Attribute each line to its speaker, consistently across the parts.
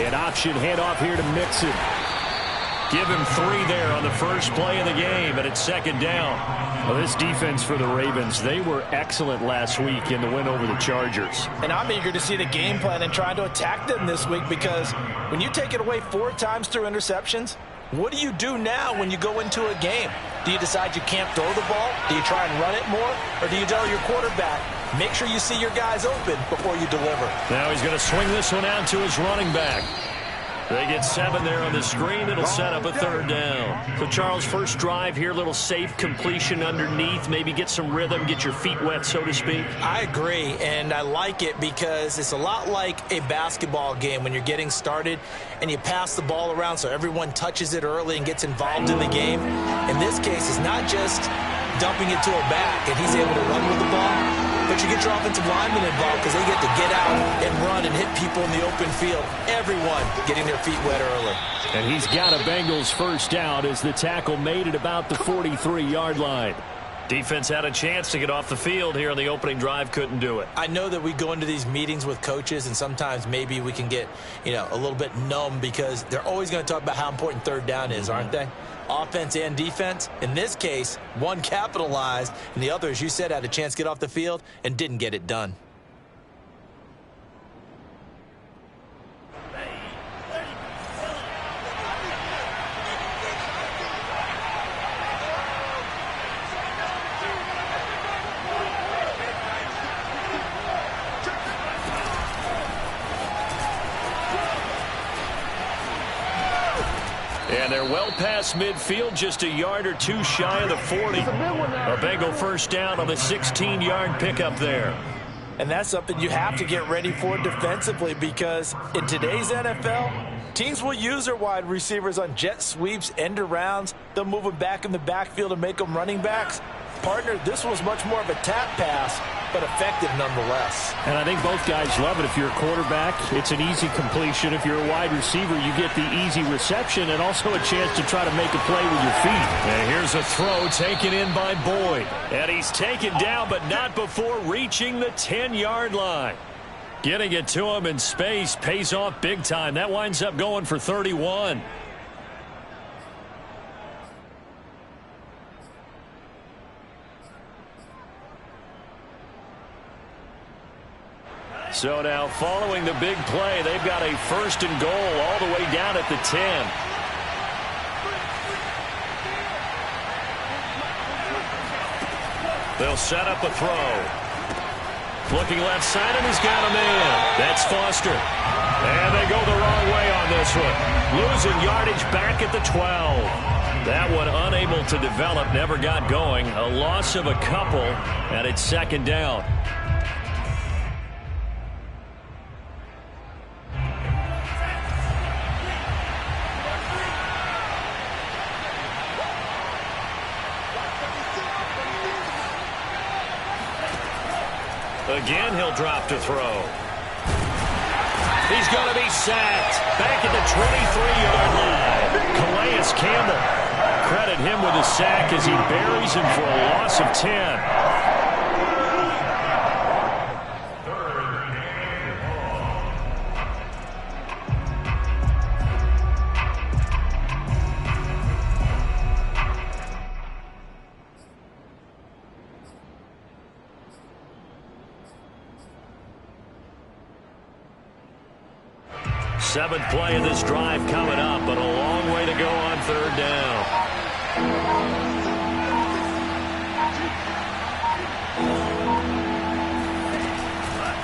Speaker 1: An option handoff here to Mixon. Give him 3 there on the first play of the game, and it's second down. Well, this defense for the Ravens, they were excellent last week in the win over the Chargers.
Speaker 2: And I'm eager to see the game plan and trying to attack them this week, because when you take it away 4 times through interceptions, what do you do now when you go into a game? Do you decide you can't throw the ball? Do you try and run it more? Or do you tell your quarterback, make sure you see your guys open before you deliver?
Speaker 1: Now he's going to swing this one out to his running back. They get 7 there on the screen. It'll set up a third down. So, Charles, first drive here, little safe completion underneath. Maybe get some rhythm, get your feet wet, so to speak.
Speaker 2: I agree, and I like it because it's a lot like a basketball game when you're getting started and you pass the ball around so everyone touches it early and gets involved in the game. In this case, it's not just dumping it to a back and he's able to run with the ball, but you get your offensive linemen involved because they get to get out and run and hit people in the open field. Everyone getting their feet wet early.
Speaker 1: And he's got a Bengals first down as the tackle made it about the 43-yard line. Defense had a chance to get off the field here on the opening drive, couldn't do it.
Speaker 2: I know that we go into these meetings with coaches and sometimes maybe we can get, a little bit numb because they're always going to talk about how important third down is, aren't they? Offense and defense. In this case, one capitalized and the other, as you said, had a chance to get off the field and didn't get it done.
Speaker 1: And they're well past midfield, just a yard or 2 shy of the 40. A Bengal first down on the 16-yard pickup there.
Speaker 2: And that's something you have to get ready for defensively because in today's NFL, teams will use their wide receivers on jet sweeps, end arounds. They'll move them back in the backfield and make them running backs. Partner, this was much more of a tap pass, but effective nonetheless.
Speaker 1: And I think both guys love it. If you're a quarterback, it's an easy completion. If you're a wide receiver, you get the easy reception and also a chance to try to make a play with your feet. And here's a throw taken in by Boyd. And he's taken down, but not before reaching the 10-yard line. Getting it to him in space pays off big time. That winds up going for 31. So now following the big play, they've got a first and goal all the way down at the 10. They'll set up a throw. Looking left side, and he's got a man. That's Foster. And they go the wrong way on this one. Losing yardage back at the 12. That one unable to develop, never got going. A loss of a couple, and it's second down. Again, he'll drop to throw. He's going to be sacked. Back at the 23-yard line. Calais Campbell. Credit him with a sack as he buries him for a loss of 10. Seventh play of this drive coming up, but a long way to go on third down.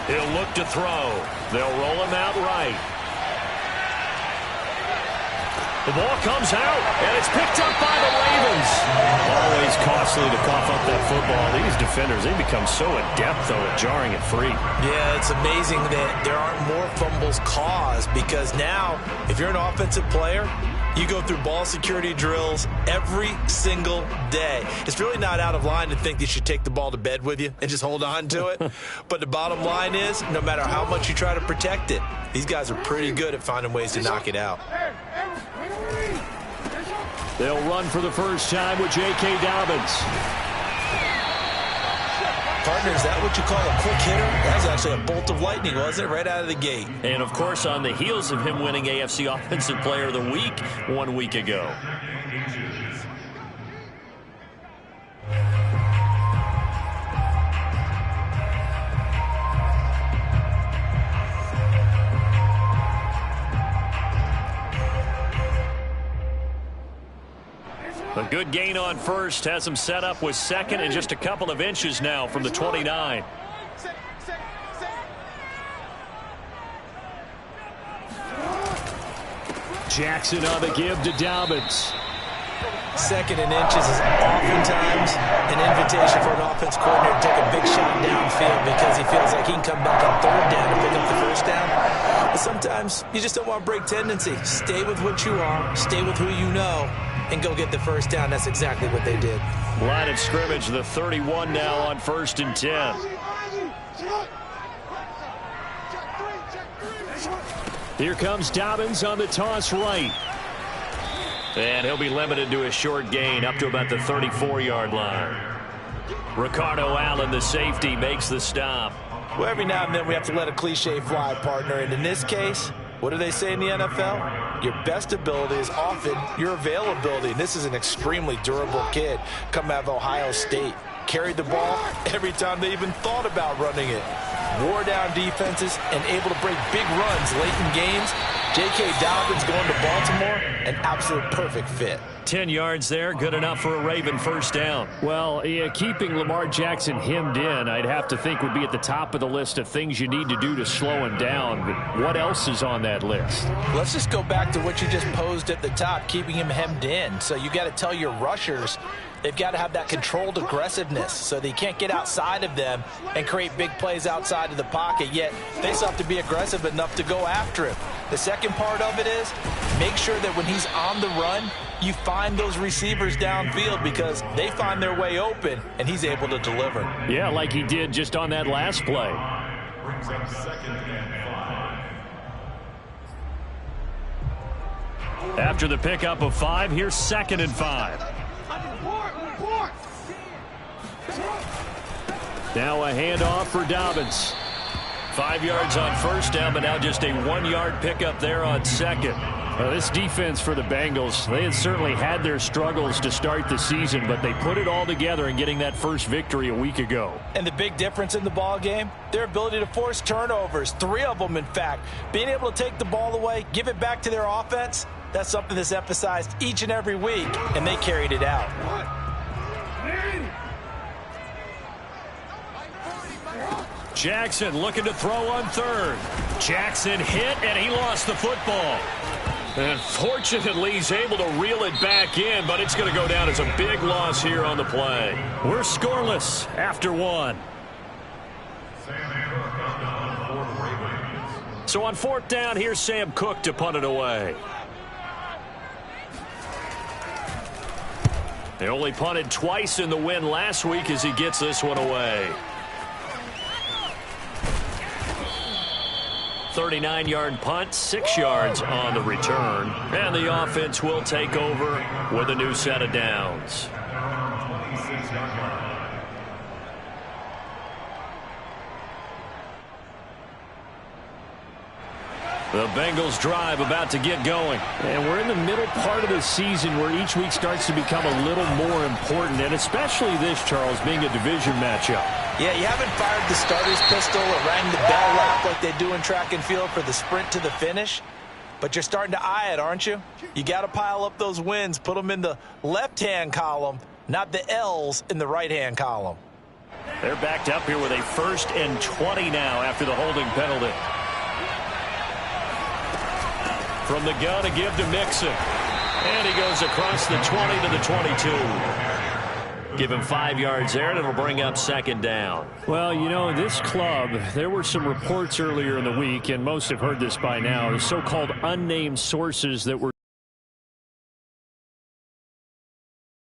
Speaker 1: He'll look to throw. They'll roll him out right. The ball comes out, and it's picked up by the Ravens. Always costly to cough up that football. These defenders, they become so adept, though, at jarring it free.
Speaker 2: Yeah, it's amazing that there aren't more fumbles caused because now, if you're an offensive player, you go through ball security drills every single day. It's really not out of line to think you should take the ball to bed with you and just hold on to it. But the bottom line is, no matter how much you try to protect it, these guys are pretty good at finding ways to knock it out.
Speaker 1: They'll run for the first time with J.K. Dobbins.
Speaker 2: Partner, is that what you call a quick hitter? That was actually a bolt of lightning, wasn't it? Right out of the gate.
Speaker 1: And, of course, on the heels of him winning AFC Offensive Player of the Week 1 week ago. A good gain on first has him set up with second and just a couple of inches now from the 29. Jackson on the give to Dobbins.
Speaker 2: Second and inches is oftentimes an invitation for an offense coordinator to take a big shot downfield because he feels like he can come back on third down to pick up the first down. But sometimes you just don't want to break tendency. Stay with what you are, stay with who you know, and go get the first down. That's exactly what they did.
Speaker 1: Line of scrimmage, the 31 now on 1st and 10. Here comes Dobbins on the toss right. And he'll be limited to a short gain up to about the 34-yard line. Ricardo Allen, the safety, makes the stop.
Speaker 2: Well, every now and then we have to let a cliche fly, partner. And in this case, what do they say in the NFL? Your best ability is often your availability. And this is an extremely durable kid coming out of Ohio State. Carried the ball every time they even thought about running it. Wore down defenses and able to break big runs late in games. J.K. Dobbins going to Baltimore, an absolute perfect fit.
Speaker 1: 10 yards there, good enough for a Raven first down. Well, yeah, keeping Lamar Jackson hemmed in, I'd have to think would be at the top of the list of things you need to do to slow him down. But what else is on that list?
Speaker 2: Let's just go back to what you just posed at the top, keeping him hemmed in. So you got to tell your rushers they've got to have that controlled aggressiveness so they can't get outside of them and create big plays outside of the pocket, yet they still have to be aggressive enough to go after him. The second part of it is make sure that when he's on the run, you find those receivers downfield because they find their way open, and he's able to deliver.
Speaker 1: Yeah, like he did just on that last play. After the pickup of 5, here's 2nd and 5. Now a handoff for Dobbins. 5 yards on first down, but now just a 1-yard pickup there on second. This defense for the Bengals, they had certainly had their struggles to start the season, but they put it all together in getting that first victory a week ago.
Speaker 2: And the big difference in the ball game, their ability to force turnovers, 3 of them in fact. Being able to take the ball away, give it back to their offense, that's something that's emphasized each and every week, and they carried it out.
Speaker 1: Jackson looking to throw on third. Jackson hit, and he lost the football. And fortunately, he's able to reel it back in, but it's going to go down as a big loss here on the play. We're scoreless after 1. So on 4th down, here's Sam Cook to punt it away. They only punted twice in the win last week as he gets this one away. 39-yard punt, 6 yards on the return. And the offense will take over with a new set of downs. The Bengals drive about to get going. And we're in the middle part of the season where each week starts to become a little more important, and especially this, Charles, being a division matchup.
Speaker 2: Yeah, you haven't fired the starter's pistol or rang the bell lap like they do in track and field for the sprint to the finish, but you're starting to eye it, aren't you? You got to pile up those wins, put them in the left-hand column, not the L's in the right-hand column.
Speaker 1: They're backed up here with a 1st and 20 now after the holding penalty. From the gun, a give to Mixon. And he goes across the 20 to the 22. Give him 5 yards there, and it'll bring up 2nd down. Well, you know, this club, there were some reports earlier in the week, and most have heard this by now, the so-called unnamed sources that were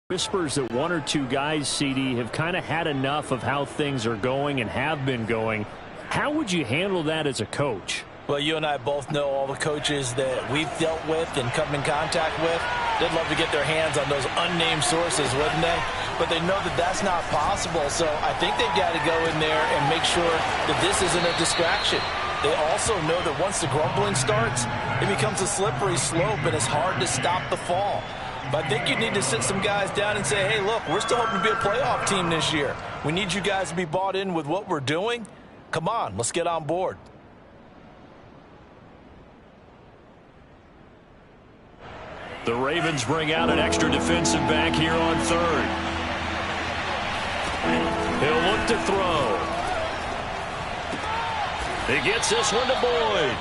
Speaker 1: whispers that 1 or 2 guys, CD, have kind of had enough of how things are going and have been going. How would you handle that as a coach?
Speaker 2: Well, you and I both know all the coaches that we've dealt with and come in contact with. They'd love to get their hands on those unnamed sources, wouldn't they? but they know that that's not possible. So I think they've got to go in there and make sure that this isn't a distraction. They also know that once the grumbling starts, it becomes a slippery slope, and it's hard to stop the fall. But I think you need to sit some guys down and say, hey, look, we're still hoping to be a playoff team this year. We need you guys to be bought in with what we're doing. Come on, let's get on board.
Speaker 1: The Ravens bring out an extra defensive back here on third. He'll look to throw. He gets this one to Boyd.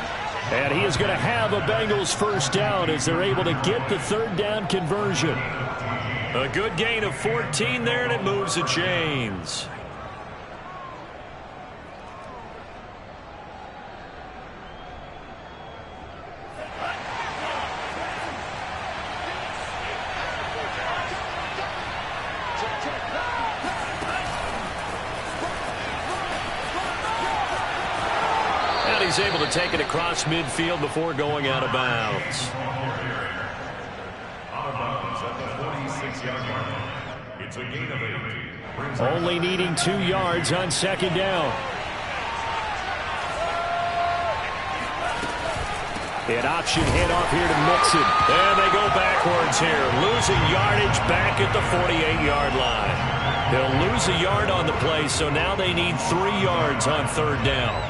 Speaker 1: And he is going to have a Bengals first down as they're able to get the third down conversion. A good gain of 14 there, and it moves the chains. He's able to take it across midfield before going out of bounds.
Speaker 3: Out of bounds at the 46-yard line. It's a gain of 8.
Speaker 1: Only needing 2 yards on second down. An option handoff here to Mixon. And they go backwards here. Losing yardage back at the 48-yard line. They'll lose a yard on the play, so now they need 3 yards on third down.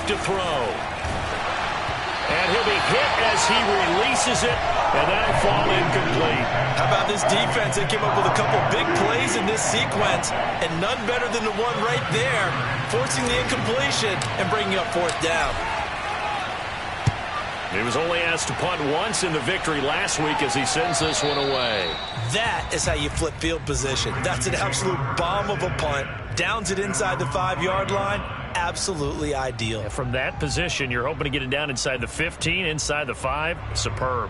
Speaker 1: To throw. And he'll be hit as he releases it, and that'll fall incomplete.
Speaker 2: How about this defense? They came up with a couple big plays in this sequence, and none better than the one right there, forcing the incompletion and bringing up fourth down.
Speaker 1: He was only asked to punt once in the victory last week as he sends this one away.
Speaker 2: That is how you flip field position. That's an absolute bomb of a punt. Downs it inside the 5-yard line. Absolutely ideal.
Speaker 1: And from that position, you're hoping to get it down inside the 15, inside the 5. Superb.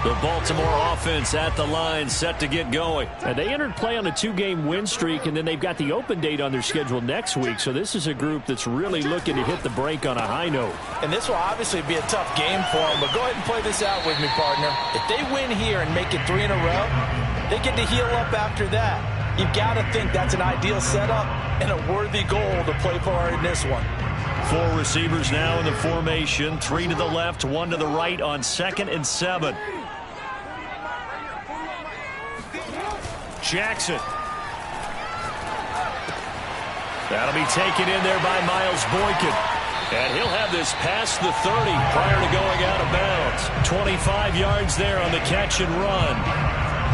Speaker 1: The Baltimore offense at the line, set to get going. And they entered play on a 2-game win streak, and then they've got the open date on their schedule next week. So this is a group that's really looking to hit the break on a high note.
Speaker 2: And this will obviously be a tough game for them, but go ahead and play this out with me, partner. If they win here and make it 3 in a row, they get to heal up after that. You've got to think that's an ideal setup and a worthy goal to play for in this one.
Speaker 1: 4 receivers now in the formation. 3 to the left, 1 to the right on 2nd and 7. Jackson. That'll be taken in there by Miles Boykin. And he'll have this past the 30 prior to going out of bounds. 25 yards there on the catch and run.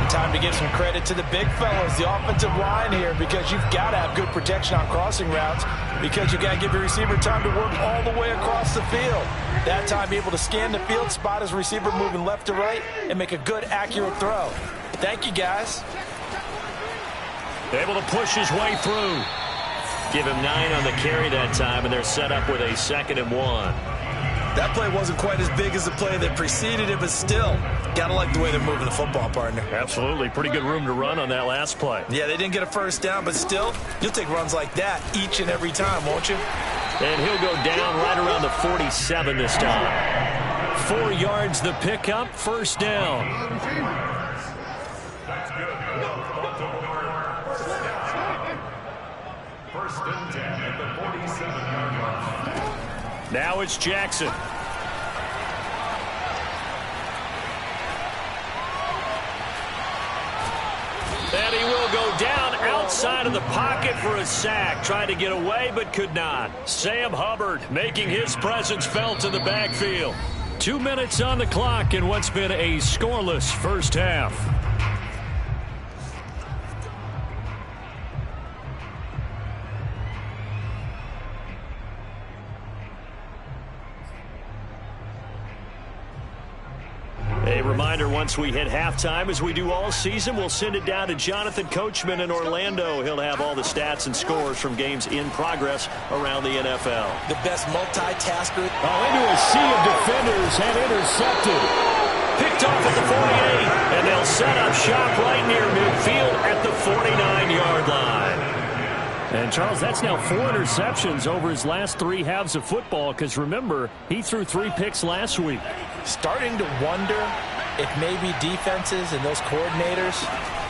Speaker 2: Time to give some credit to the big fellas, the offensive line here, because you've got to have good protection on crossing routes, because you've got to give your receiver time to work all the way across the field. That time, be able to scan the field, spot his receiver moving left to right, and make a good, accurate throw. Thank you, guys.
Speaker 1: Able to push his way through. Give him 9 on the carry that time, and they're set up with a 2nd and 1.
Speaker 2: That play wasn't quite as big as the play that preceded it, but still, got to like the way they're moving the football, partner.
Speaker 1: Absolutely. Pretty good room to run on that last play.
Speaker 2: Yeah, they didn't get a first down, but still, you'll take runs like that each and every time, won't you?
Speaker 1: And he'll go down right around the 47 this time. 4 yards the pickup, first down.
Speaker 3: That's good. First and 10 at the 47-yard line.
Speaker 1: Now it's Jackson. And he will go down outside of the pocket for a sack. Tried to get away, but could not. Sam Hubbard making his presence felt in the backfield. 2 minutes on the clock in what's been a scoreless first half. A reminder, once we hit halftime, as we do all season, we'll send it down to Jonathan Coachman in Orlando. He'll have all the stats and scores from games in progress around the NFL.
Speaker 2: The best multitasker.
Speaker 1: Into a sea of defenders and intercepted. Picked off at the 48, and they'll set up shop right near midfield at the 49-yard line. And, Charles, that's now 4 interceptions over his last 3 halves of football because, remember, he threw 3 picks last week.
Speaker 2: Starting to wonder if maybe defenses and those coordinators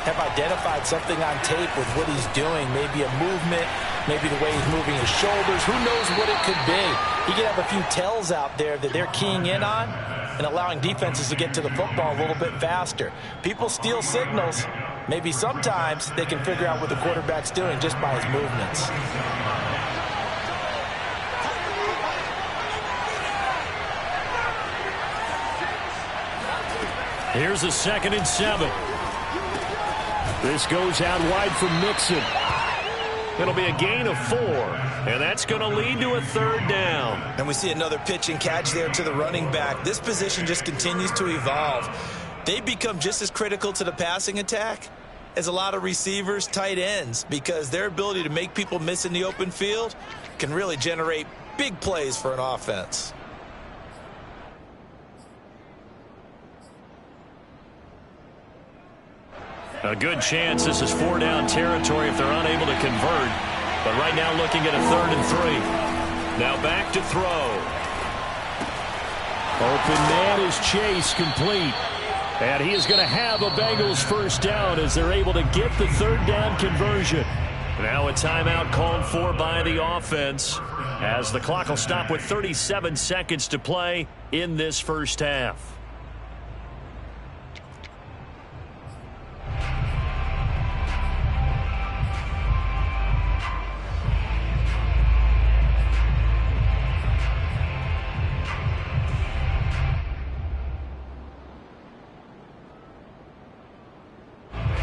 Speaker 2: have identified something on tape with what he's doing, maybe a movement, maybe the way he's moving his shoulders. Who knows what it could be? He could have a few tells out there that they're keying in on and allowing defenses to get to the football a little bit faster. People steal signals. Maybe sometimes they can figure out what the quarterback's doing just by his movements.
Speaker 1: Here's a 2nd and 7. This goes out wide for Mixon. It'll be a gain of 4, and that's going to lead to a 3rd down.
Speaker 2: And we see another pitch and catch there to the running back. This position just continues to evolve. They become just as critical to the passing attack as a lot of receivers, tight ends, because their ability to make people miss in the open field can really generate big plays for an offense.
Speaker 1: A good chance this is 4-down territory if they're unable to convert. But right now looking at a 3rd and 3. Now back to throw. Open man is Chase, complete. And he is going to have a Bengals 1st down as they're able to get the 3rd down conversion. Now a timeout called for by the offense as the clock will stop with 37 seconds to play in this 1st half.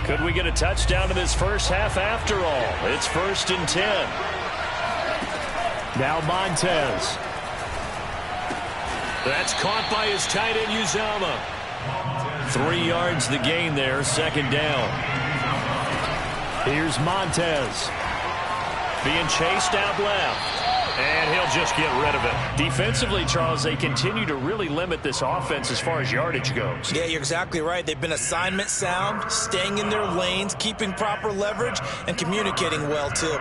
Speaker 1: Could we get a touchdown in this 1st half after all? It's 1st and 10. Now Montez. That's caught by his tight end Uzama. 3 yards the gain there, 2nd down. Here's Montez. Being chased out left. And he'll just get rid of it. Defensively, Charles, they continue to really limit this offense as far as yardage goes.
Speaker 2: Yeah, you're exactly right. They've been assignment sound, staying in their lanes, keeping proper leverage, and communicating well, too.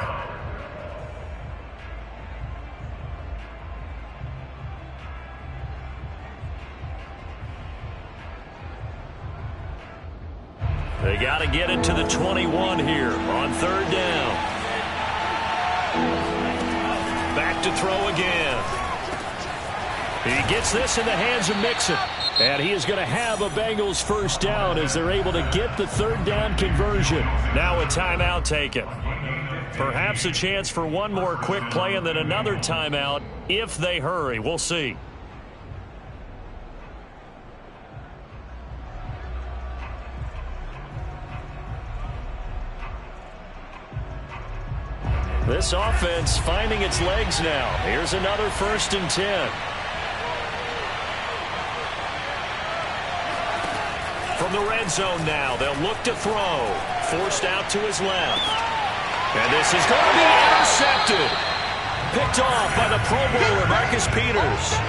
Speaker 1: They got to get it to the 21 here on 3rd down. Back to throw again. He gets this in the hands of Mixon. And he is going to have a Bengals 1st down as they're able to get the 3rd down conversion. Now a timeout taken. Perhaps a chance for one more quick play and then another timeout if they hurry. We'll see. This offense finding its legs now. Here's another 1st and 10. From the red zone now, they'll look to throw. Forced out to his left. And this is going to be intercepted. Picked off by the Pro Bowler, Marcus Peters.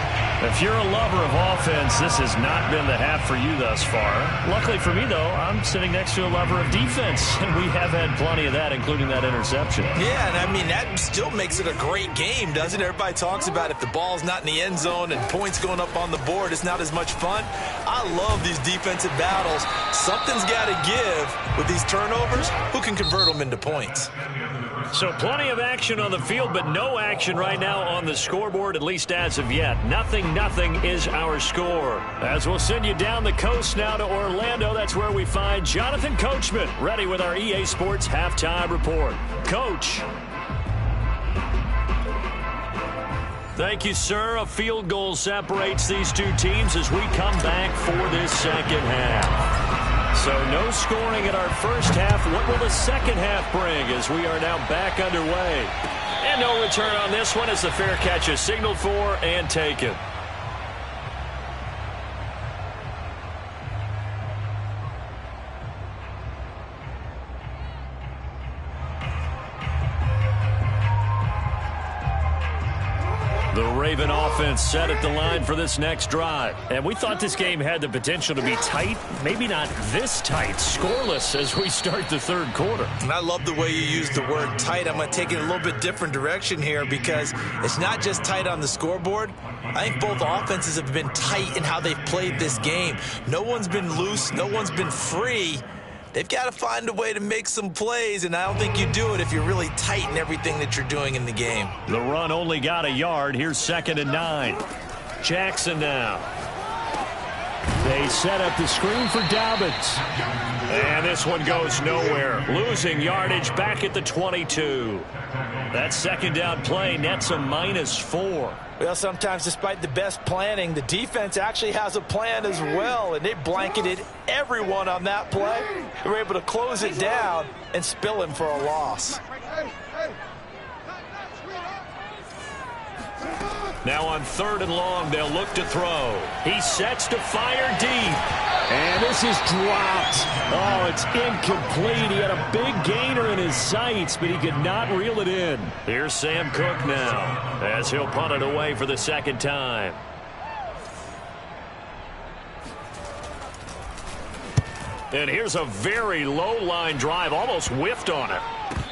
Speaker 1: If you're a lover of offense, this has not been the half for you thus far. Luckily for me, though, I'm sitting next to a lover of defense, and we have had plenty of that, including that interception.
Speaker 2: Yeah, and I mean, that still makes it a great game, doesn't it? Everybody talks about if the ball's not in the end zone and points going up on the board, it's not as much fun. I love these defensive battles. Something's got to give with these turnovers. Who can convert them into points?
Speaker 1: So plenty of action on the field, but no action right now on the scoreboard, at least as of yet. 0-0 is our score. As we'll send you down the coast now to Orlando, that's where we find Jonathan Coachman, ready with our EA Sports Halftime Report. Coach. Thank you, sir. A field goal separates these two teams as we come back for this 2nd half. So no scoring in our 1st half. What will the 2nd half bring as we are now back underway? And no return on this one as the fair catch is signaled for and taken. The Raven offense set at the line for this next drive. And we thought this game had the potential to be tight. Maybe not this tight. Scoreless as we start the third quarter.
Speaker 2: And I love the way you use the word tight. I'm going to take it a little bit different direction here because it's not just tight on the scoreboard. I think both offenses have been tight in how they've played this game. No one's been loose. No one's been free. They've got to find a way to make some plays, and I don't think you do it if you're really tight in everything that you're doing in the game.
Speaker 1: The run only got a yard. Here's 2nd and 9. Jackson now. They set up the screen for Dobbins. And this one goes nowhere. Losing yardage back at the 22. That second down play nets a -4.
Speaker 2: Well, sometimes despite the best planning, the defense actually has a plan as well, and they blanketed everyone on that play. They were able to close it down and spill him for a loss.
Speaker 1: Now on 3rd and long, they'll look to throw. He sets to fire deep. And this is dropped. Oh, it's incomplete. He had a big gainer in his sights, but he could not reel it in. Here's Sam Cook now as he'll punt it away for the second time. And here's a very low-line drive, almost whiffed on it.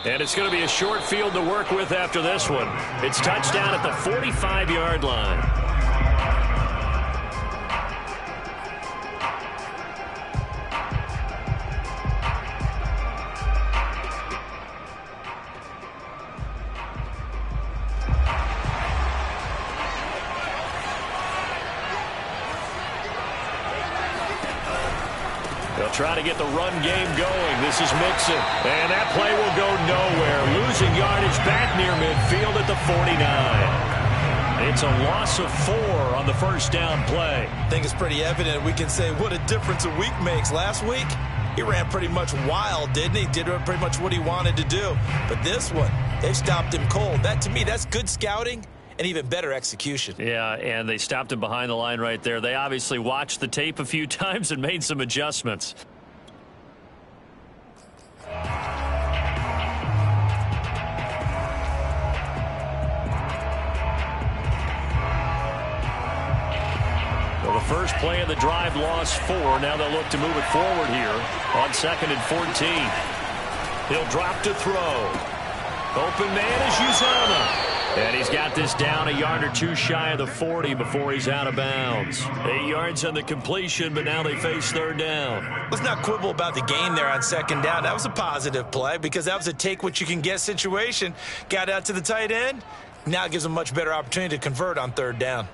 Speaker 1: And it's going to be a short field to work with after this one. It's touchdown at the 45-yard line. They'll try to get the run game going. This is Mixon. And that play will go nowhere. Losing yardage back near midfield at the 49. It's a loss of 4 on the first down play.
Speaker 2: I think it's pretty evident. We can say what a difference a week makes. Last week, he ran pretty much wild, didn't he? Did pretty much what he wanted to do. But this one, they stopped him cold. That, to me, that's good scouting. And even better execution.
Speaker 1: Yeah, and they stopped him behind the line right there. They obviously watched the tape a few times and made some adjustments. Well, the first play of the drive lost 4. Now they'll look to move it forward here on 2nd and 14. He'll drop to throw. Open man is Uzomah. And he's got this down a yard or 2 shy of the 40 before he's out of bounds. 8 yards on the completion, but now they face 3rd down.
Speaker 2: Let's not quibble about the gain there on 2nd down. That was a positive play because that was a take-what-you-can-get situation. Got out to the tight end. Now it gives them a much better opportunity to convert on 3rd down.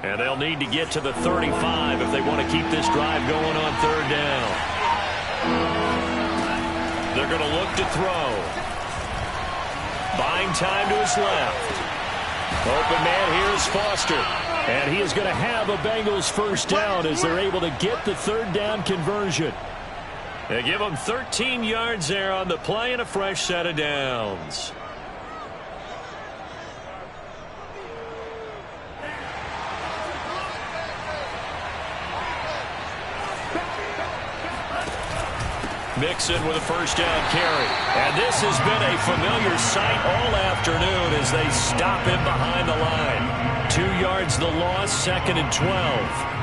Speaker 1: And they'll need to get to the 35 if they want to keep this drive going on 3rd down. They're going to look to throw. Buying time to his left. Open man, here's Foster. And he is going to have a Bengals first down as they're able to get the 3rd down conversion. They give them 13 yards there on the play and a fresh set of downs. Mixon with a first down carry. And this has been a familiar sight all afternoon as they stop him behind the line. 2 yards the loss, 2nd and 12.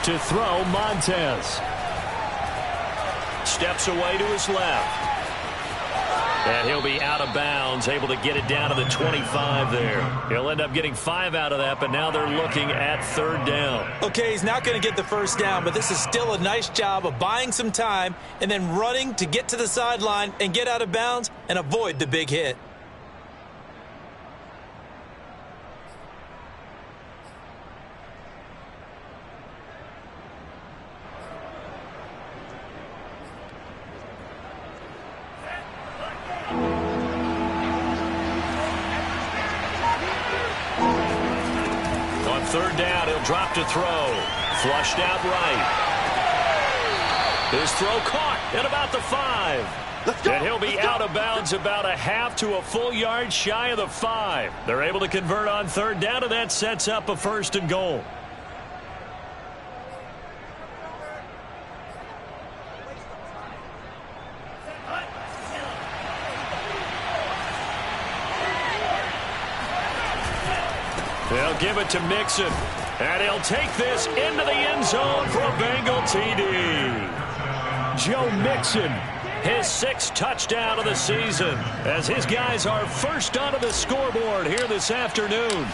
Speaker 1: To throw, Montez. Steps away to his left. And he'll be out of bounds, able to get it down to the 25 there. He'll end up getting 5 out of that, but now they're looking at 3rd down.
Speaker 2: Okay, he's not going to get the first down, but this is still a nice job of buying some time and then running to get to the sideline and get out of bounds and avoid the big hit.
Speaker 1: He'll drop to throw. Flushed out right. His throw caught at about the 5. And he'll be out of bounds about a half to a full yard shy of the 5. They're able to convert on third down, and that sets up a 1st and goal. They'll give it to Mixon. And he'll take this into the end zone for a Bengal TD. Joe Mixon, his 6th touchdown of the season, as his guys are first onto the scoreboard here this afternoon.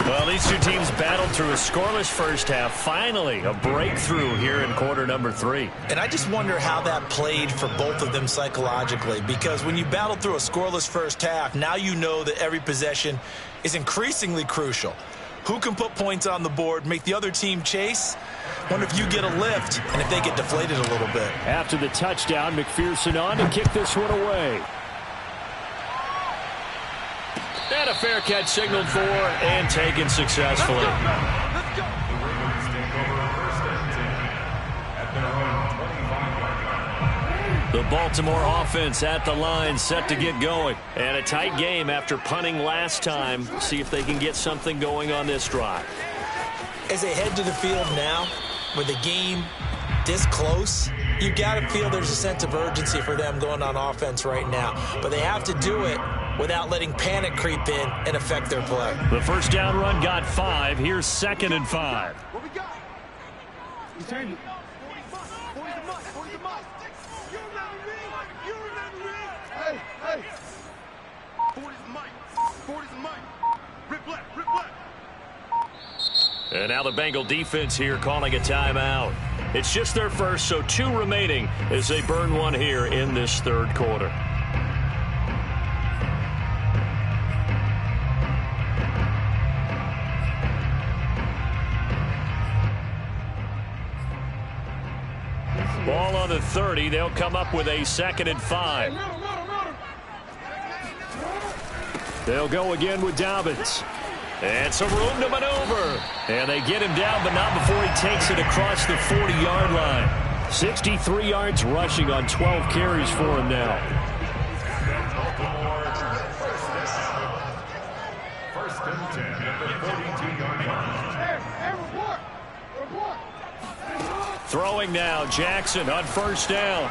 Speaker 1: Well, these two teams battled through a scoreless first half. Finally, a breakthrough here in quarter number 3.
Speaker 2: And I just wonder how that played for both of them psychologically, because when you battle through a scoreless first half, now you know that every possession is increasingly crucial. Who can put points on the board, make the other team chase? Wonder if you get a lift and if they get deflated a little bit.
Speaker 1: After the touchdown, McPherson on to kick this one away. And a fair catch signaled for and taken successfully.
Speaker 3: Let's go. The Ravens take over 1st and 10 at their own 25-yard line.
Speaker 1: The Baltimore offense at the line, set to get going. And a tight game after punting last time. See if they can get something going on this drive.
Speaker 2: As they head to the field now, with the game this close, you got to feel there's a sense of urgency for them going on offense right now. But they have to do it without letting panic creep in and affect their play.
Speaker 1: The first down run got 5. Here's 2nd and 5.
Speaker 4: What we got? You turn it. 40's a must. 40's a must. You remember me? You remember me? Hey, hey. 40's a mic. 40's a mic. Rip left, rip left.
Speaker 1: And now the Bengal defense here calling a timeout. It's just their first, so 2 remaining as they burn one here in this 3rd quarter. Ball on the 30. They'll come up with a 2nd and 5. They'll go again with Dobbins. And some room to maneuver. And they get him down, but not before he takes it across the 40-yard line. 63 yards rushing on 12 carries for him now.
Speaker 3: First and 10 at the 42-yard line.
Speaker 1: Throwing now, Jackson on first down.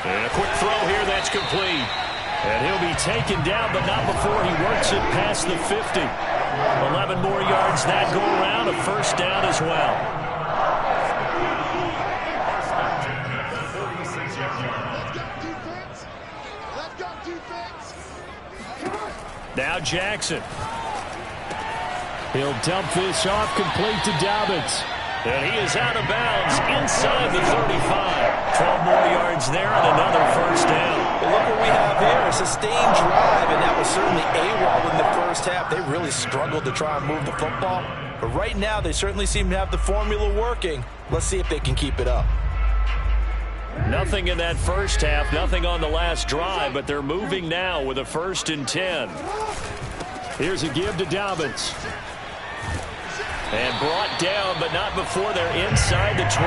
Speaker 1: And a quick throw here, that's complete. And he'll be taken down, but not before he works it past the 50. 11 more yards that go around, a first down as well.
Speaker 4: Let's go defense.
Speaker 1: Now Jackson. He'll dump this off, complete to Dobbins. And he is out of bounds inside the 35. 12 more yards there and another first down.
Speaker 2: Well, look what we have here, a sustained drive, and that was certainly AWOL in the first half. They really struggled to try and move the football. But right now, they certainly seem to have the formula working. Let's see if they can keep it up.
Speaker 1: Nothing in that first half, nothing on the last drive, but they're moving now with a 1st and 10. Here's a give to Dobbins. And brought down, but not before they're inside the 25.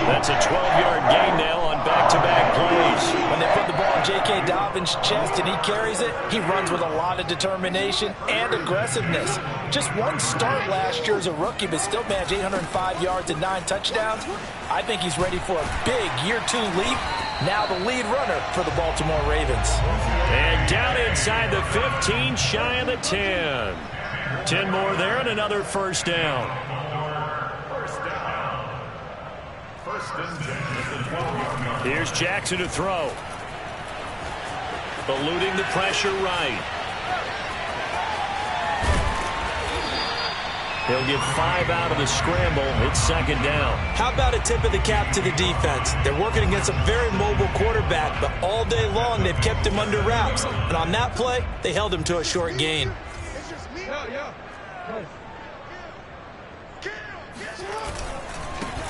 Speaker 1: That's a 12-yard gain now on back-to-back plays.
Speaker 2: When they put the ball in J.K. Dobbins' chest and he carries it, he runs with a lot of determination and aggressiveness. Just one start last year as a rookie, but still managed 805 yards and 9 touchdowns. I think he's ready for a big year-2 leap. Now the lead runner for the Baltimore Ravens.
Speaker 1: And down inside the 15, shy of the 10. 10 more there and another first down.
Speaker 3: First and 10 at the 12-yard line.
Speaker 1: Here's Jackson to throw. Eluding the pressure right. He'll get 5 out of the scramble. It's 2nd down.
Speaker 2: How about a tip of the cap to the defense? They're working against a very mobile quarterback, but all day long they've kept him under wraps. And on that play, they held him to a short gain.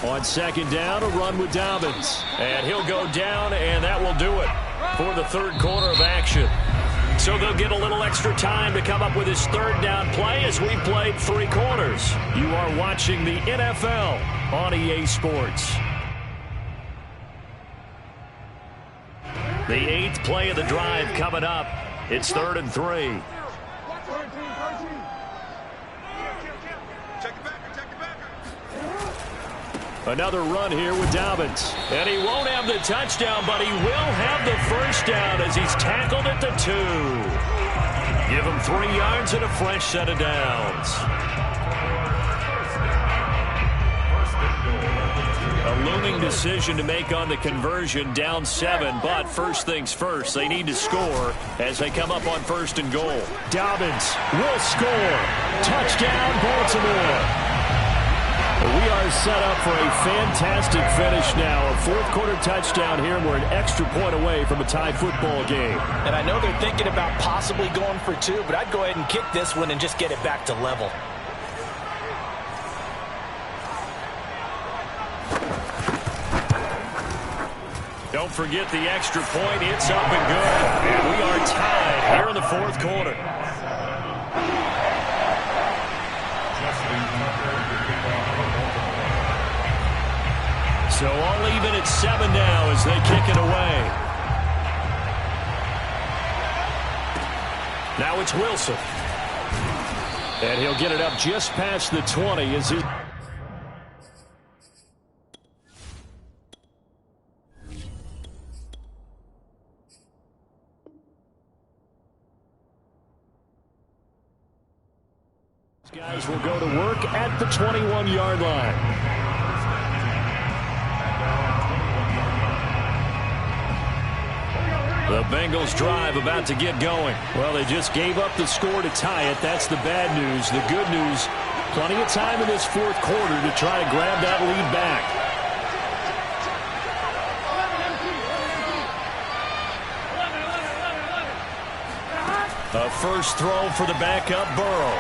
Speaker 1: On 2nd down, a run with Dobbins. And he'll go down, and that will do it for the 3rd quarter of action. So they'll get a little extra time to come up with his third down play as we played 3 quarters. You are watching the NFL on EA Sports. The 8th play of the drive coming up. It's 3rd and 3. Another run here with Dobbins. And he won't have the touchdown, but he will have the first down as he's tackled at the 2. Give him 3 yards and a fresh set of downs. A looming decision to make on the conversion, down 7, but first things first, they need to score as they come up on 1st and goal. Dobbins will score. Touchdown, Baltimore. We are set up for a fantastic finish now. A 4th quarter touchdown here, and we're an extra point away from a tie football game.
Speaker 2: And I know they're thinking about possibly going for 2, but I'd go ahead and kick this one and just get it back to level.
Speaker 1: Don't forget the extra point. It's up and good. And we are tied here in the 4th quarter. So all even at 7 now as they kick it away. Now it's Wilson. And he'll get it up just past the 20 as he... Guys will go to work at the 21-yard line. The Bengals drive about to get going. Well, they just gave up the score to tie it. That's the bad news. The good news, plenty of time in this 4th quarter to try to grab that lead back. A first throw for the backup Burrow.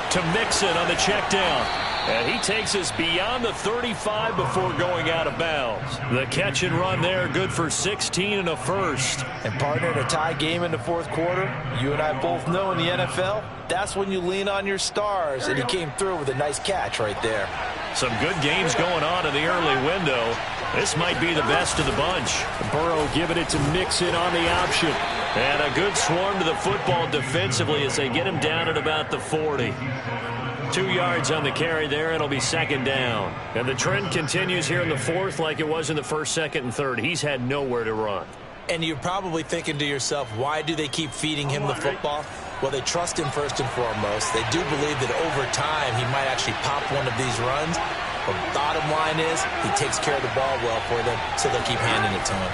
Speaker 1: To Mixon on the check down. And he takes us beyond the 35 before going out of bounds. The catch and run there, good for 16 and a first.
Speaker 2: And partner, in a tie game in the 4th quarter, you and I both know in the NFL, that's when you lean on your stars, and he came through with a nice catch right there.
Speaker 1: Some good games going on in the early window. This might be the best of the bunch. Burrow giving it to Mixon on the option. And a good swarm to the football defensively as they get him down at about the 40. 2 yards on the carry there. It'll be 2nd down. And the trend continues here in the 4th like it was in the 1st, 2nd, and 3rd. He's had nowhere to run.
Speaker 2: And you're probably thinking to yourself, why do they keep feeding him the football? Well, they trust him first and foremost. They do believe that over time he might actually pop one of these runs. But the bottom line is he takes care of the ball well for them, so they'll keep handing it to him.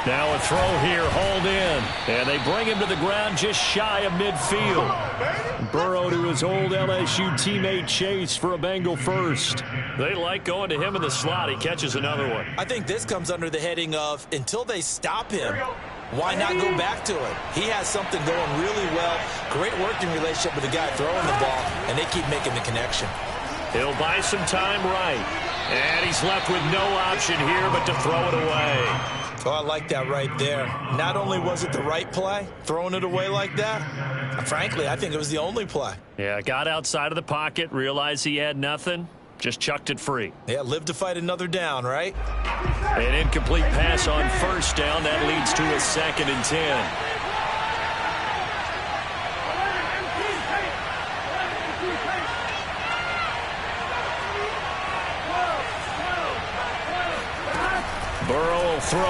Speaker 1: Now a throw here, hauled in. And they bring him to the ground just shy of midfield. Burrow to his old LSU teammate Chase for a Bengal first. They like going to him in the slot. He catches another one.
Speaker 2: I think this comes under the heading of, until they stop him, why not go back to him? He has something going really well. Great working relationship with the guy throwing the ball, and they keep making the connection.
Speaker 1: He'll buy some time right. And he's left with no option here but to throw it away.
Speaker 2: Oh, I like that right there. Not only was it the right play, throwing it away like that, frankly, I think it was the only play.
Speaker 1: Yeah, got outside of the pocket, realized he had nothing, just chucked it free.
Speaker 2: Yeah, live to fight another down, right?
Speaker 1: An incomplete pass on 1st down. That leads to a 2nd and 10. Burrow will throw.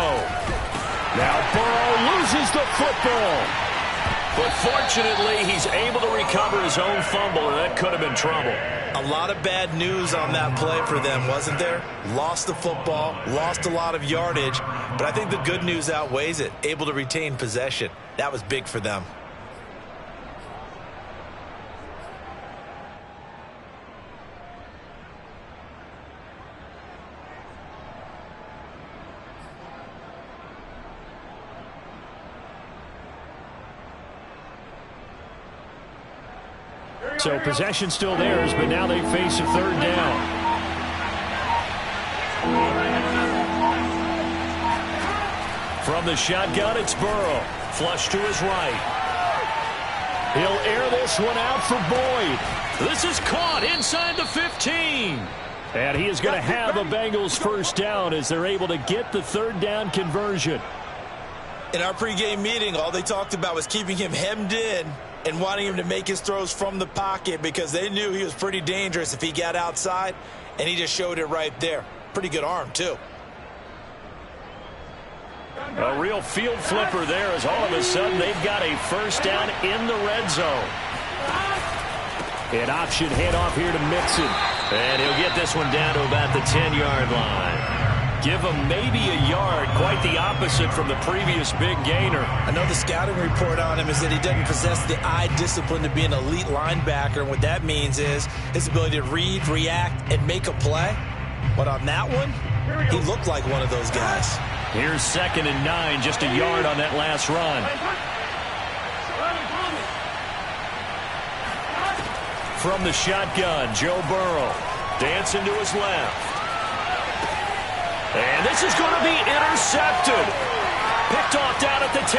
Speaker 1: Now Burrow loses the football. But fortunately, he's able to recover his own fumble, or that could have been trouble.
Speaker 2: A lot of bad news on that play for them, wasn't there? Lost the football, lost a lot of yardage, but I think the good news outweighs it. Able to retain possession. That was big for them.
Speaker 1: So possession still theirs, but now they face a 3rd down. From the shotgun, it's Burrow. Flush to his right. He'll air this one out for Boyd. This is caught inside the 15. And he is going to have a Bengals first down as they're able to get the third down conversion.
Speaker 2: In our pregame meeting, all they talked about was keeping him hemmed in and wanting him to make his throws from the pocket because they knew he was pretty dangerous if he got outside, and he just showed it right there. Pretty good arm, too.
Speaker 1: A real field flipper there as all of a sudden they've got a first down in the red zone. An option handoff here to Mixon. And he'll get this one down to about the 10-yard line. Give him maybe a yard, quite the opposite from the previous big gainer.
Speaker 2: I know the scouting report on him is that he doesn't possess the eye discipline to be an elite linebacker, and what that means is his ability to read, react, and make a play. But on that one, he looked like one of those guys.
Speaker 1: Here's 2nd and 9, just a yard on that last run. From the shotgun, Joe Burrow dancing to his left. And this is going to be intercepted. Picked off down at the 10.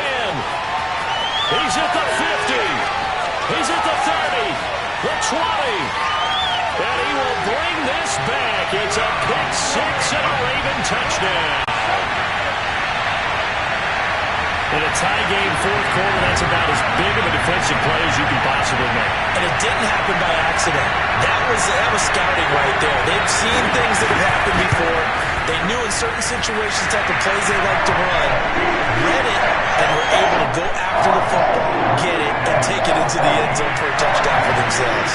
Speaker 1: He's at the 50. He's at the 30. The 20. And he will bring this back. It's a pick six and a Raven touchdown. In a tie game fourth quarter, that's about as big of a defensive play as you can possibly make.
Speaker 2: And it didn't happen by accident. That was scouting right there. They've seen things that have happened before. They knew in certain situations the type of plays they like to run, read it, and were able to go after the football, get it, and take it into the end zone for a touchdown for themselves.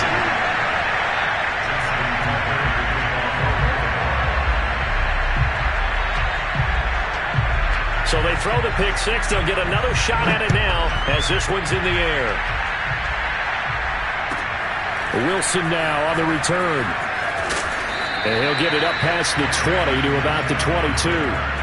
Speaker 1: So they throw the pick six. They'll get another shot at it now as this one's in the air. Wilson now on the return. And he'll get it up past the 20 to about the 22.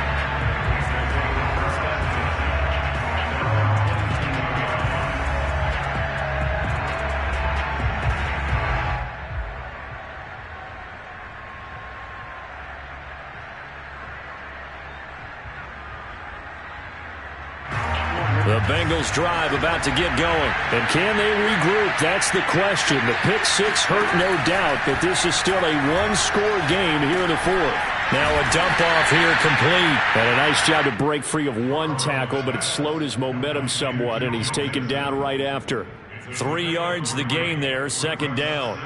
Speaker 1: The Bengals drive about to get going. And can they regroup? That's the question. The pick six hurt, no doubt, but this is still a one-score game here in the fourth. Now a dump off here complete. And a nice job to break free of one tackle, but it slowed his momentum somewhat, and he's taken down right after. 3 yards the gain there, 2nd down.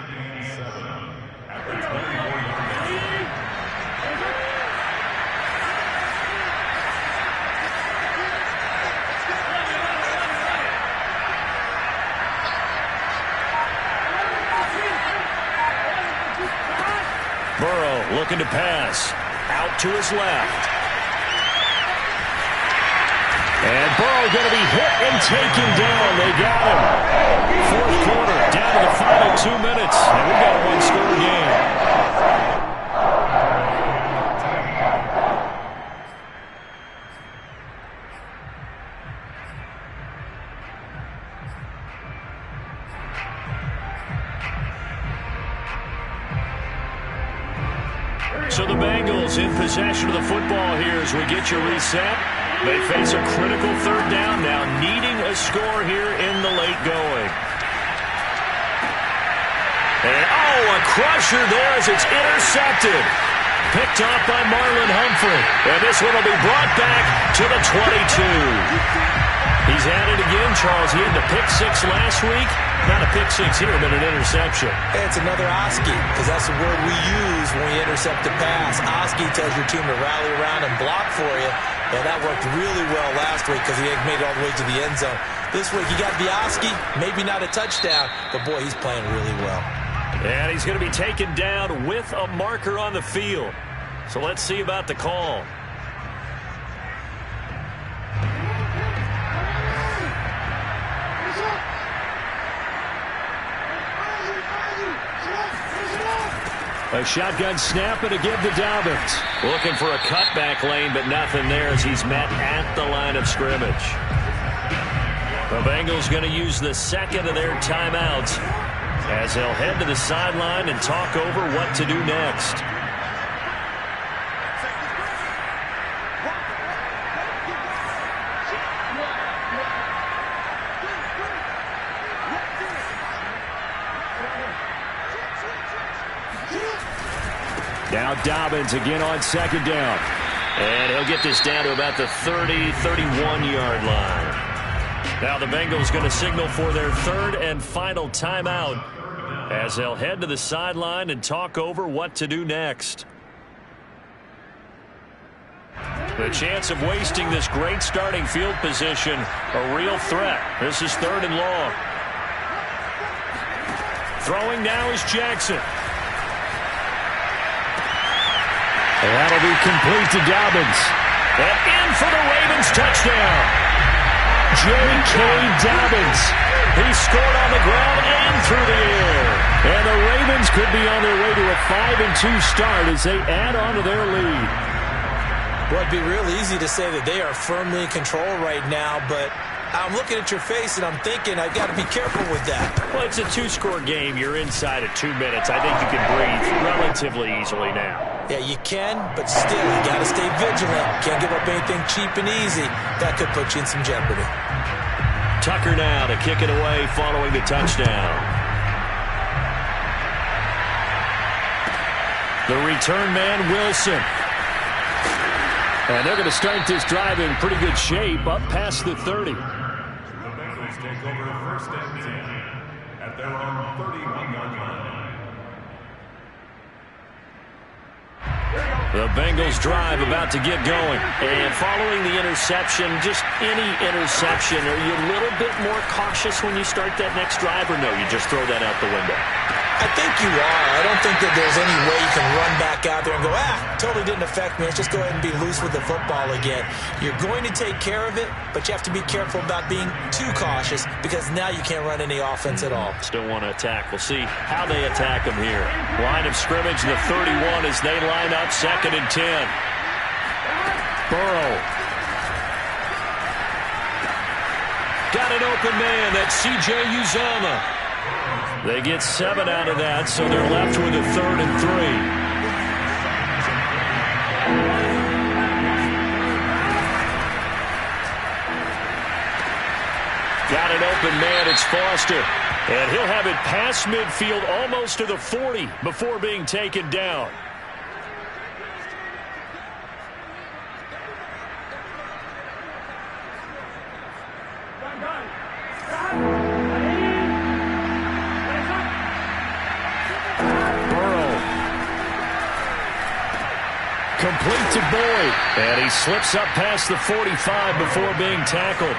Speaker 1: Burrow looking to pass. Out to his left. And Burrow going to be hit and taken down. They got him. Fourth quarter, down to the final 2 minutes. And we got a one-score game. So the Bengals in possession of the football here as we get you reset. They face a critical third down now, needing a score here in the late going. And, a crusher there as it's intercepted. Picked off by Marlon Humphrey. And this one will be brought back to the 22. He's at it again, Charles. He had the pick six last week. Not a pick six here, but an interception.
Speaker 2: It's another Oski, because that's the word we use when we intercept a pass. Oski tells your team to rally around and block for you. And that worked really well last week because he made it all the way to the end zone. This week, he got the Oski, maybe not a touchdown, but boy, he's playing really well.
Speaker 1: And he's going to be taken down with a marker on the field. So let's see about the call. A shotgun snap and a give to Dobbins. Looking for a cutback lane, but nothing there as he's met at the line of scrimmage. The Bengals going to use the second of their timeouts as they'll head to the sideline and talk over what to do next. Now Dobbins again on second down.
Speaker 5: And he'll get this down to about the 30, 31-yard line. Now the Bengals going to signal for their third and final timeout as they'll head to the sideline and talk over what to do next. The chance of wasting this great starting field position, a real threat. This is third and long. Throwing now is Jackson.
Speaker 1: And that'll be complete to Dobbins.
Speaker 5: And in for the Ravens touchdown.
Speaker 1: J.K. Dobbins.
Speaker 5: He scored on the ground and through the air.
Speaker 1: And the Ravens could be on their way to a 5-2 start as they add on to their lead.
Speaker 2: Well, it'd be real easy to say that they are firmly in control right now, but I'm looking at your face and I'm thinking I've got to be careful with that.
Speaker 5: Well, it's a two-score game. You're inside of 2 minutes. I think you can breathe relatively easily now.
Speaker 2: Yeah, you can, but still, you got to stay vigilant. Can't give up anything cheap and easy. That could put you in some jeopardy.
Speaker 5: Tucker now to kick it away following the touchdown.
Speaker 1: The return man, Wilson. And they're going to start this drive in pretty good shape up past the 30.
Speaker 3: The Bengals take over first and 10 at their own 31-yard line.
Speaker 5: The Bengals drive about to get going. And following the interception, just any interception, are you a little bit more cautious when you start that next drive, or no, you just throw that out the window?
Speaker 2: I think you are. I don't think that there's any way you can run back out there and go, totally didn't affect me. Let's just go ahead and be loose with the football again. You're going to take care of it, but you have to be careful about being too cautious because now you can't run any offense at all.
Speaker 5: Still want to attack. We'll see how they attack them here. Line of scrimmage, the 31 as they line up second and 10.
Speaker 1: Burrow.
Speaker 5: Got an open man. That's C.J. Uzomah. They get 7 out of that, so they're left with a 3rd and 3. Got an open man, it's Foster. And he'll have it past midfield almost to the 40 before being taken down.
Speaker 1: Complete to Boyd.
Speaker 5: And he slips up past the 45 before being tackled.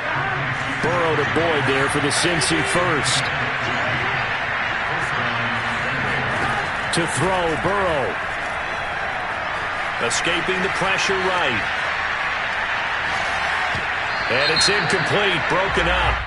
Speaker 1: Burrow to Boyd there for the Cincy first. To throw, Burrow.
Speaker 5: Escaping the pressure right. And it's incomplete, broken up.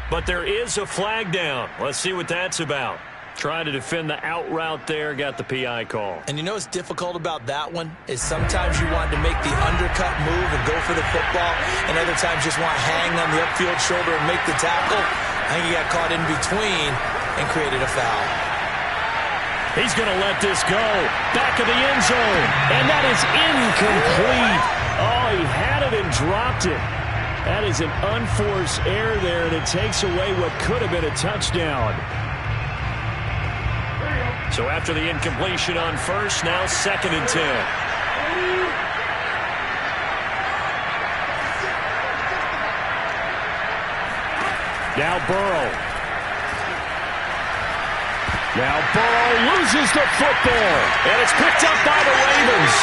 Speaker 5: But there is a flag down. Let's see what that's about. Trying to defend the out route there, got the PI call.
Speaker 2: And you know what's difficult about that one is sometimes you want to make the undercut move and go for the football, and other times just want to hang on the upfield shoulder and make the tackle. I think he got caught in between and created a foul.
Speaker 1: He's going to let this go. Back of the end zone. And that is incomplete. Oh, he had it and dropped it. That is an unforced error there, and it takes away what could have been a touchdown.
Speaker 5: So after the incompletion on first, now 2nd and 10.
Speaker 1: Now Burrow. Now Burrow loses the football.
Speaker 5: And it's picked up by the Ravens.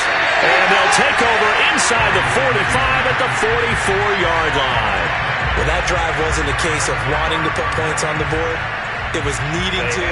Speaker 5: And they'll take over inside the 45 at the 44-yard line.
Speaker 2: Well, that drive wasn't a case of wanting to put points on the board. It was needing to,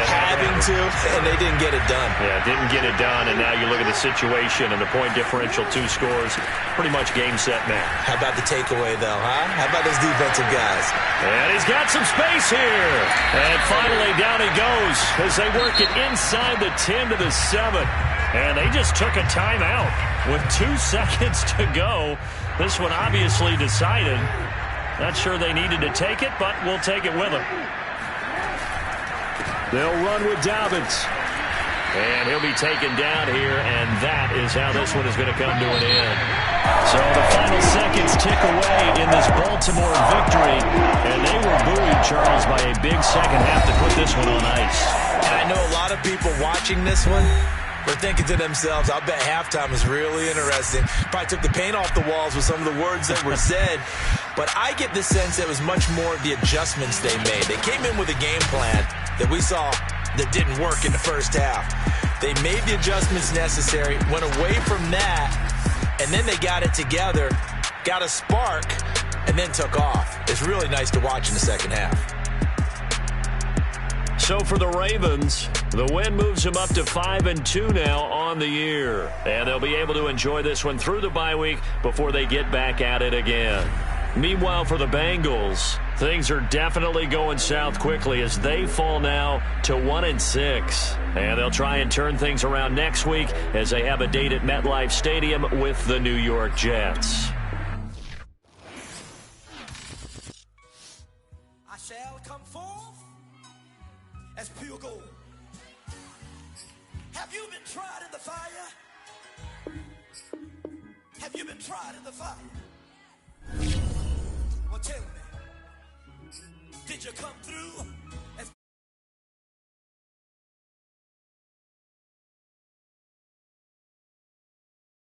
Speaker 2: having to, and they didn't get it done.
Speaker 5: Yeah, didn't get it done, and now you look at the situation and the point differential, 2 scores, pretty much game, set, match.
Speaker 2: How about the takeaway, though, huh? How about those defensive guys?
Speaker 5: And he's got some space here. And finally, down he goes as they work it inside the 10 to the 7. And they just took a timeout with 2 seconds to go. This one obviously decided. Not sure they needed to take it, but we'll take it with them.
Speaker 1: They'll run with Dobbins.
Speaker 5: And he'll be taken down here, and that is how this one is going to come to an end. So the final seconds tick away in this Baltimore victory, and they were buoyed, Charles, by a big second half to put this one on ice.
Speaker 2: And I know a lot of people watching this one, They're thinking to themselves, I'll bet halftime is really interesting. Probably took the paint off the walls with some of the words that were said. But I get the sense that it was much more of the adjustments they made. They came in with a game plan that we saw that didn't work in the first half. They made the adjustments necessary, went away from that, and then they got it together, got a spark, and then took off. It's really nice to watch in the second half.
Speaker 5: So for the Ravens, the win moves them up to 5-2 now on the year. And they'll be able to enjoy this one through the bye week before they get back at it again. Meanwhile, for the Bengals, things are definitely going south quickly as they fall now to 1-6. And they'll try and turn things around next week as they have a date at MetLife Stadium with the New York Jets.
Speaker 6: I shall come forth as pure gold. Have you been tried in the fire? Have you been tried in the fire? Well, tell me, did you come through?